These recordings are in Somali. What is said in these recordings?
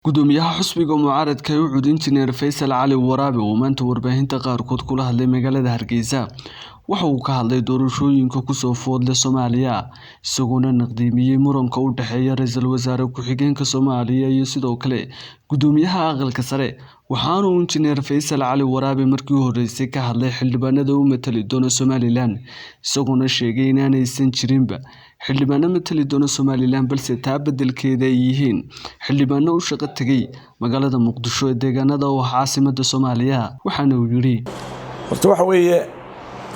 gudoomiyaha xusbiga mucaaradka ee u cud injineer Faysal Cali Waraabe oo maanta warbaahinta qaarkood kula hadlay magaalada Hargeysa waxa uu ka hadlay doorashooyinka ku soo foodlay Soomaaliya isagoo naqdimiyay muranka u dhaxeeya ra'iisul wasaare ku-xigeenka Soomaaliya iyo sidoo kale gudoomiyaha aqalka sare waxaana uu injineer Faysal Cali Waraabe markii horeysay ka hadlay xildhibaanada u matali doona Somaliland isagoo sheegay in aanaysan jirinba xildhibaano matali doona Somaliland balse taa bedelkeeda ay yihiin xildhibaano u shaqo tagay magaalada Muqdisho ee deegaanada oo caasimada Soomaaliya waxaana uu yiri horta waxa weeye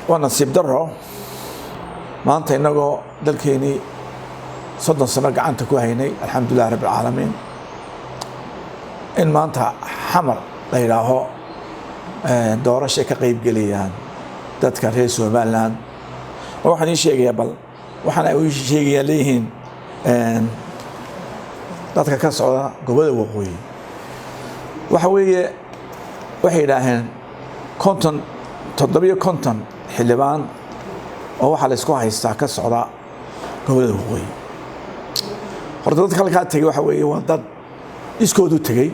waa nasiib darro maanta inagoo dalkeeni 30 sano gacanta ku haynay alxamdulillah rabbil caalamiin in maanta xamar la yiraaho doorasho ka qayb galiyaan dadka reer Somaliland waxaan ii sheegayaa bal waxaan ay sheegayaan leeyihiin dadka ka socda gobolada waqooyi waxa weeye waxay yiraahdeen konton xildhibaan oo waxa la isku haystaa ka socda gobolada waqooyi horta dadka halkaa tagay waxa weeye waa dad iskoodu tagay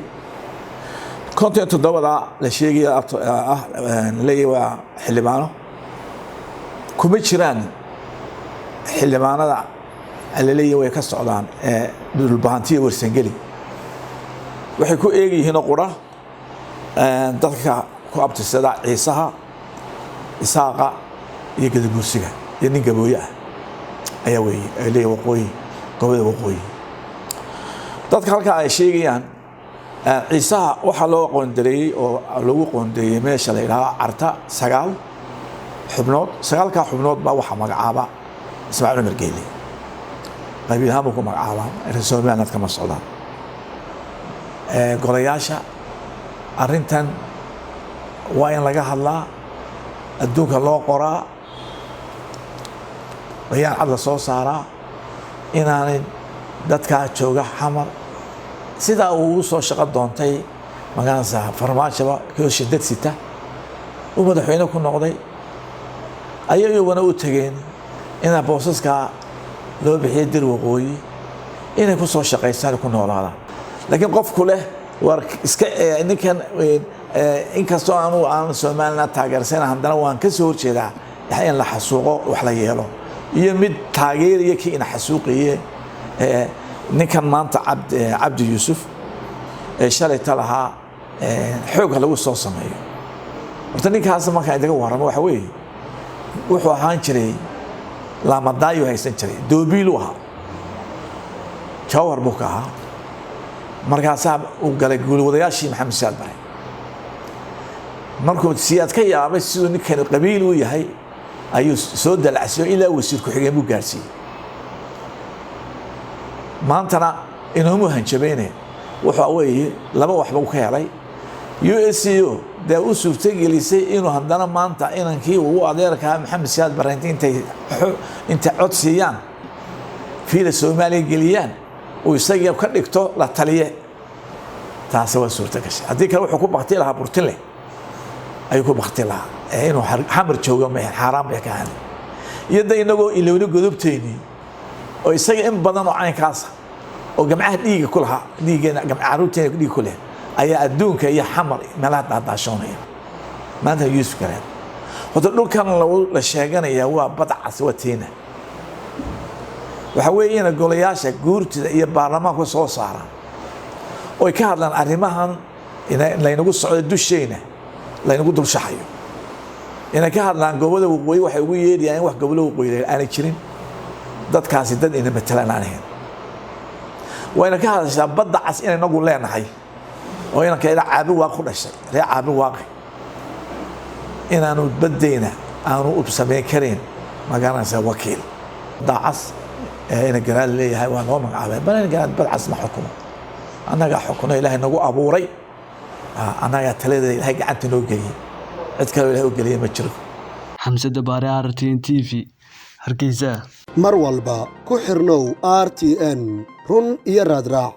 konton toddobada la sheegaya leeyahay waa xildhibaano kuma jiraan xildhibaanada la leeyahay way ka socdaan dhulbahantiga warsangeli waxay ku eegayeen qura dadka ku abtirsada ciisaha isaaqa iyo gadabuursiga iyo nin gabooya ayaa weeyay ay leeyahay waqooyi gobolada waqooyi dadka halka ay sheegayaan ciisaha waxa loo qoondareeyay oo lagu qoondeeyay meesha la yiraahdo Carta 9 xubnood 9ka xubnood baa waxa magacaaba Ismaaciil Umar Geeli qabiilha ku magacaaba Somaliland kama socdaan golayaasha arintan waa in laga hadlaa adduunka loo qoraa bayaan cad la soo saaraa inaanay dadka jooga xamar sida uu soo shaqo doontay magaalada farmaajaba ka shidad sita oo madaxweyne ku noqday ayaguna u tageen in boosaska loo bixiyay dir waqooyi inay ku soo shaqeystaan ku noolaadaan laakiin qofku leh war iska ninkan in kastoo aan Soomaaliland taageersan haddana waan ka soo horjeedaa in la xasuuqo wax la yeelo iyo mid taageeriye kii in xasuuqiye ninkan maanta Cabdi Yuusuf shalay talaha xoog lagu soo sameeyo horta ninkaas marka idaga waramo waxa weeye wuxuu ahaan jiray lama daayo haysan jiray doobiilu aha jawhar buka markaas uu galay guulwadayaashii Maxamed Saad Bare markuu siyaad ka yaabay sidoo ninkan qabiil uu yahay ayuu soo dalacsiyo ilaa wasiir ku xigeen buu gaarsiiyay maantana inuu hanjabeynay waxa weeye laba waxba uu ka helay USCO da uu suurtay gelisay inuu haddana maanta inankii uu adeerka Maxamed Saad Bare inta codsiyaan fiila Soomaaliya geliyaan oo isaga ka dhigto la taliye taas waa suurta gashay hadii kale wuxuu ku baqtay laha Burtinle ay ku baqtay laha inuu xamar joogo ma xaraam bay ka hadlay iyada inagoo ilowna godobteeni oo isaga in badan oo caynkaas oo gamcaha dhiiga ku laha dhiigana gamcaruurteena dhiig ku leh ayaa adduunka iyo xamar meelaha daashoonaya maanta Yuusuf Gareen wada dhulkan la sheeganaya waa badcas wateena waxa weeye in golayaasha guurtida iyo baarlamaanka soo saaraan oo ka hadlaan arrimahan in la inagu socdo dusheena la inagu dulshaxayo in ka hadlaan gobolada waqooyi waxay ugu yeediyaan wax gobolada waqooyi aan jirin dadkaasi dad ina matalaan ahayn wayna ka hadashaa badda cas in inagu leenahay oo in ka ila caabi waa ku dhashay ree caabi waaqi inaanu badeena aanu u sameyn kareen magaranaysa wakiil daacas ina garaad leeyahay waa loo magacaabay bal in garaad badcas ma xukumo anaga xukuno ilaahay nagu abuuray anaga talada ilaahay gacanta noo geliyay cid kale ilaahay u geliyay ma jiro Xamse Dabaare RTN TV Hargeysa mar walba ku xirnow RTN run iyo raadraac